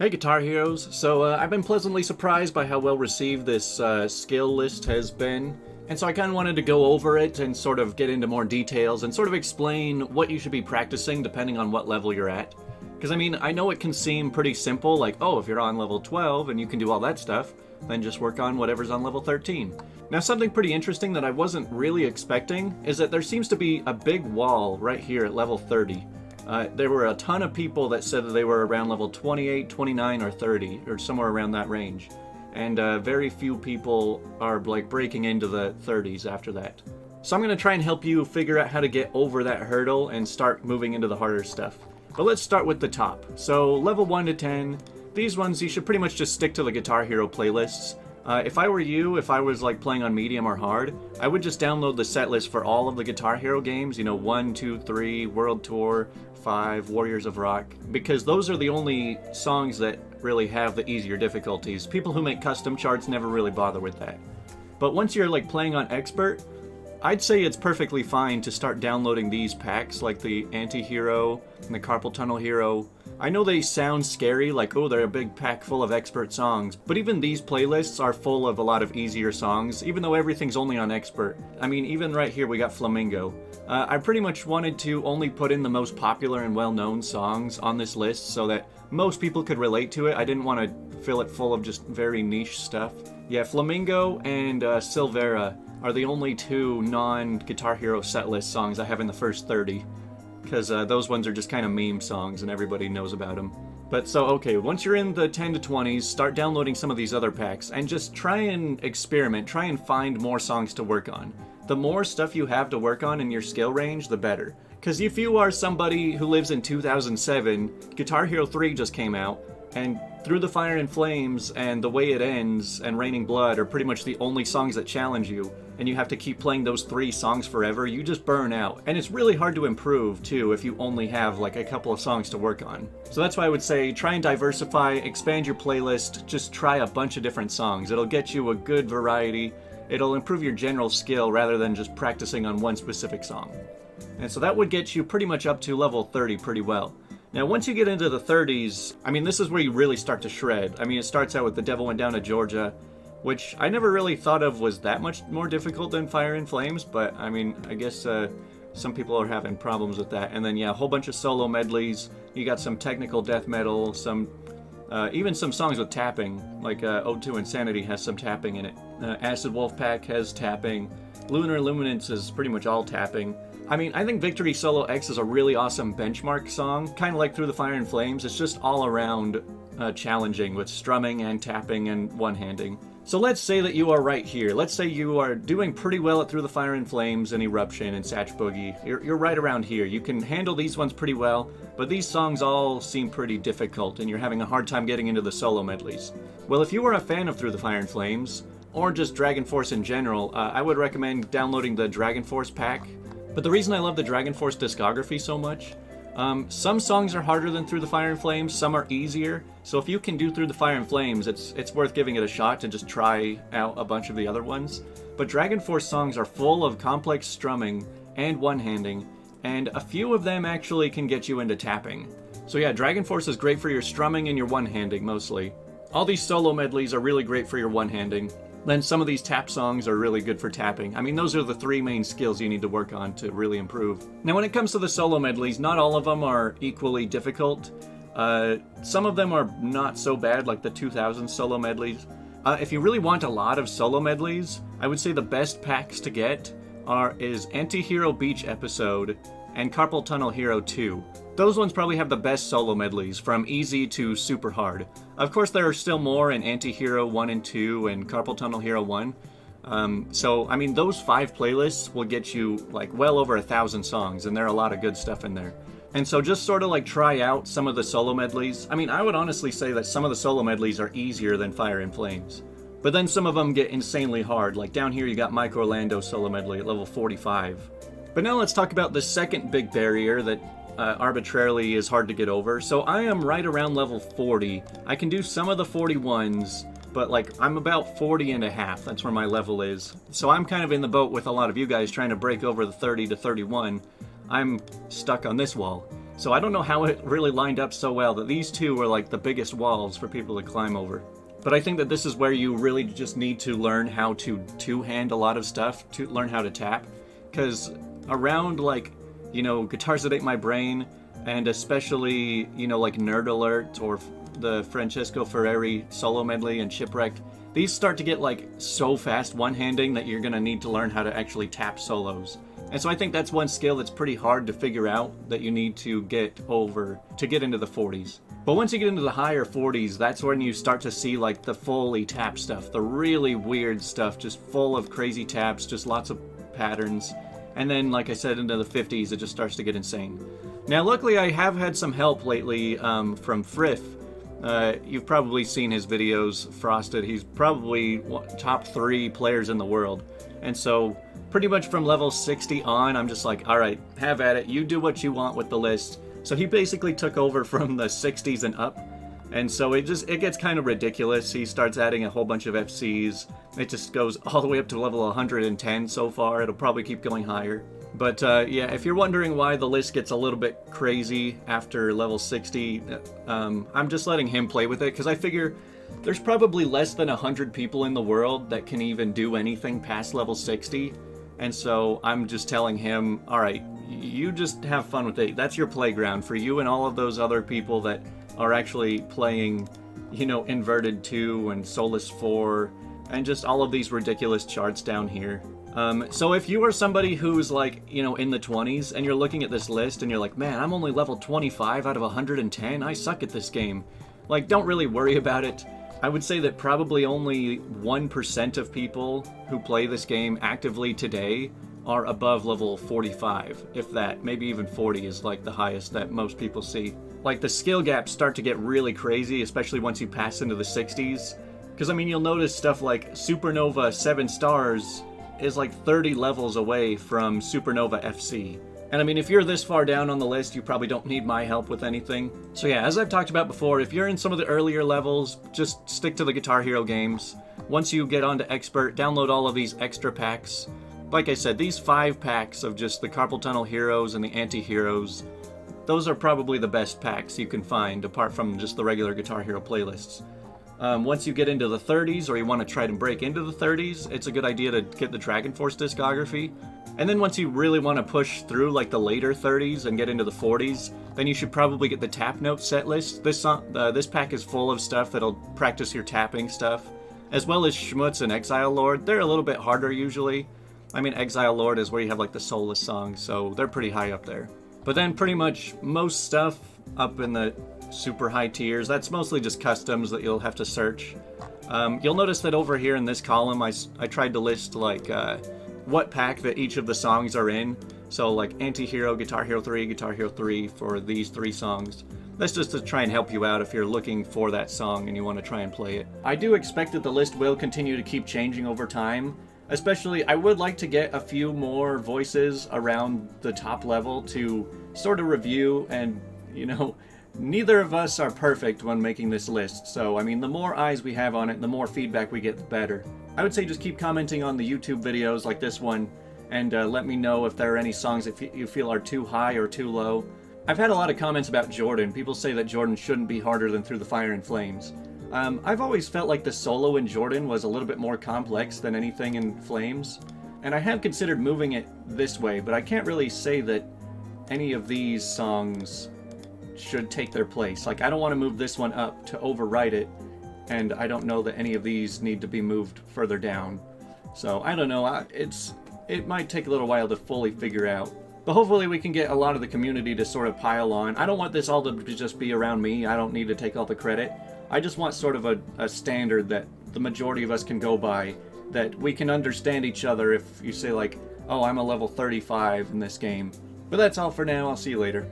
Hey Guitar Heroes, so I've been pleasantly surprised by how well received this skill list has been, and so I kind of wanted to go over it and sort of get into more details and sort of explain what you should be practicing depending on what level you're at. Because I mean, I know it can seem pretty simple, like, oh, if you're on level 12 and you can do all that stuff, then just work on whatever's on level 13. Now, something pretty interesting that I wasn't really expecting is that there seems to be a big wall right here at level 30. There were a ton of people that said that they were around level 28, 29, or 30, or somewhere around that range. And very few people are like breaking into the 30s after that. So I'm going to try and help you figure out how to get over that hurdle and start moving into the harder stuff. But let's start with the top. So level 1 to 10, these ones you should pretty much just stick to the Guitar Hero playlists. If I were you, if I was like playing on medium or hard, I would just download the set list for all of the Guitar Hero games, you know, 1, 2, 3, World Tour, 5, Warriors of Rock, because those are the only songs that really have the easier difficulties. People who make custom charts never really bother with that. But once you're like playing on expert, I'd say it's perfectly fine to start downloading these packs like the Anti-Hero and the Carpal Tunnel Hero. I know they sound scary, like, oh, they're a big pack full of expert songs, but even these playlists are full of a lot of easier songs, even though everything's only on expert. I mean, even right here we got Flamingo. I pretty much wanted to only put in the most popular and well-known songs on this list so that most people could relate to it. I didn't want to fill it full of just very niche stuff. Yeah, Flamingo and Silvera are the only two non-Guitar Hero setlist songs I have in the first 30. Because those ones are just kind of meme songs and everybody knows about them. But so, okay, once you're in the 10 to 20s, start downloading some of these other packs and just try and experiment, try and find more songs to work on. The more stuff you have to work on in your skill range, the better. Because if you are somebody who lives in 2007, Guitar Hero 3 just came out, and Through the Fire and Flames and The Way It Ends and Raining Blood are pretty much the only songs that challenge you, and you have to keep playing those 3 songs forever, you just burn out. And it's really hard to improve, too, if you only have like a couple of songs to work on. So that's why I would say try and diversify, expand your playlist, just try a bunch of different songs. It'll get you a good variety. It'll improve your general skill rather than just practicing on one specific song. And so that would get you pretty much up to level 30 pretty well. Now, once you get into the 30s, I mean, this is where you really start to shred. I mean, it starts out with The Devil Went Down to Georgia, which I never really thought of was that much more difficult than Fire and Flames, but I mean, I guess some people are having problems with that. And then, yeah, a whole bunch of solo medleys. You got some technical death metal, even some songs with tapping, like Ode to Insanity has some tapping in it. Acid Wolf Pack has tapping. Lunar Luminance is pretty much all tapping. I mean, I think Victory Solo X is a really awesome benchmark song, kind of like Through the Fire and Flames. It's just all around challenging with strumming and tapping and one-handing. So let's say that you are right here. Let's say you are doing pretty well at Through the Fire and Flames and Eruption and Satch Boogie. You're right around here. You can handle these ones pretty well, but these songs all seem pretty difficult and you're having a hard time getting into the solo medleys. Well, if you are a fan of Through the Fire and Flames, or just Dragon Force in general, I would recommend downloading the Dragon Force pack. But the reason I love the Dragon Force discography so much, some songs are harder than Through the Fire and Flames, some are easier. So if you can do Through the Fire and Flames, it's worth giving it a shot to just try out a bunch of the other ones. But Dragon Force songs are full of complex strumming and one-handing, and a few of them actually can get you into tapping. So yeah, Dragon Force is great for your strumming and your one-handing mostly. All these solo medleys are really great for your one-handing. Then some of these tap songs are really good for tapping. I mean, those are the 3 main skills you need to work on to really improve. Now, when it comes to the solo medleys, not all of them are equally difficult. Some of them are not so bad, like the 2000 solo medleys. If you really want a lot of solo medleys, I would say the best packs to get is Anti-Hero Beach Episode and Carpal Tunnel Hero 2. Those ones probably have the best solo medleys, from easy to super hard. Of course, there are still more in Anti-Hero 1 and 2 and Carpal Tunnel Hero 1. So, I mean, those 5 playlists will get you, like, well over 1,000 songs, and there are a lot of good stuff in there. And so just sort of, like, try out some of the solo medleys. I mean, I would honestly say that some of the solo medleys are easier than Fire and Flames. But then some of them get insanely hard. Like, down here you got Mike Orlando solo medley at level 45. But now let's talk about the second big barrier that arbitrarily is hard to get over. So I am right around level 40. I can do some of the 41s, but like I'm about 40 and a half. That's where my level is. So I'm kind of in the boat with a lot of you guys trying to break over the 30 to 31. I'm stuck on this wall. So I don't know how it really lined up so well that these two were like the biggest walls for people to climb over. But I think that this is where you really just need to learn how to two-hand a lot of stuff, to learn how to tap. Because around like, you know, Guitars That Ate My Brain, and especially, you know, like Nerd Alert or the Francesco Ferreri solo medley and Shipwrecked, these start to get like so fast one-handing that you're gonna need to learn how to actually tap solos. And so I think that's one skill that's pretty hard to figure out that you need to get over to get into the 40s. But once you get into the higher 40s, that's when you start to see like the fully tap stuff, the really weird stuff, just full of crazy taps, just lots of patterns. And then, like I said, into the 50s, it just starts to get insane. Now, luckily, I have had some help lately from Frith. You've probably seen his videos, Frosted. He's probably top 3 players in the world. And so, pretty much from level 60 on, I'm just like, all right, have at it. You do what you want with the list. So he basically took over from the 60s and up. And so it gets kind of ridiculous. He starts adding a whole bunch of FCs. It just goes all the way up to level 110 so far. It'll probably keep going higher. But yeah, if you're wondering why the list gets a little bit crazy after level 60, I'm just letting him play with it, because I figure there's probably less than 100 people in the world that can even do anything past level 60. And so I'm just telling him, all right, you just have fun with it. That's your playground for you and all of those other people that are actually playing, you know, Inverted 2 and Solus 4 and just all of these ridiculous charts down here. So if you are somebody who's like, you know, in the 20s and you're looking at this list and you're like, man, I'm only level 25 out of 110, I suck at this game. Like, don't really worry about it. I would say that probably only 1% of people who play this game actively today are above level 45, if that. Maybe even 40 is like the highest that most people see. Like, the skill gaps start to get really crazy, especially once you pass into the 60s. Because, I mean, you'll notice stuff like Supernova 7 stars is like 30 levels away from Supernova FC. And I mean, if you're this far down on the list, you probably don't need my help with anything. So yeah, as I've talked about before, if you're in some of the earlier levels, just stick to the Guitar Hero games. Once you get onto Expert, download all of these extra packs. Like I said, these 5 packs of just the Carpal Tunnel Heroes and the Anti-Heroes, those are probably the best packs you can find, apart from just the regular Guitar Hero playlists. Once you get into the 30s, or you want to try to break into the 30s, it's a good idea to get the Dragon Force discography. And then once you really want to push through like the later 30s and get into the 40s, then you should probably get the Tap Note set list. This pack is full of stuff that'll practice your tapping stuff, as well as Schmutz and Exile Lord. They're a little bit harder usually. I mean, Exile Lord is where you have like the Soulless songs, so they're pretty high up there. But then pretty much most stuff up in the super high tiers, that's mostly just customs that you'll have to search. You'll notice that over here in this column, I tried to list like what pack that each of the songs are in. So like Anti-Hero, Guitar Hero 3, Guitar Hero 3 for these 3 songs. That's just to try and help you out if you're looking for that song and you want to try and play it. I do expect that the list will continue to keep changing over time. Especially, I would like to get a few more voices around the top level to sort of review, and, you know, neither of us are perfect when making this list, so, I mean, the more eyes we have on it, the more feedback we get, the better. I would say just keep commenting on the YouTube videos like this one, and let me know if there are any songs that you feel are too high or too low. I've had a lot of comments about Jordan. People say that Jordan shouldn't be harder than Through the Fire and Flames. I've always felt like the solo in Jordan was a little bit more complex than anything in Flames, and I have considered moving it this way, but I can't really say that any of these songs should take their place. Like, I don't want to move this one up to overwrite it, and I don't know that any of these need to be moved further down. So, I don't know, it might take a little while to fully figure out. But hopefully we can get a lot of the community to sort of pile on. I don't want this all to just be around me. I don't need to take all the credit. I just want sort of a standard that the majority of us can go by, that we can understand each other if you say like, oh, I'm a level 35 in this game. But that's all for now. I'll see you later.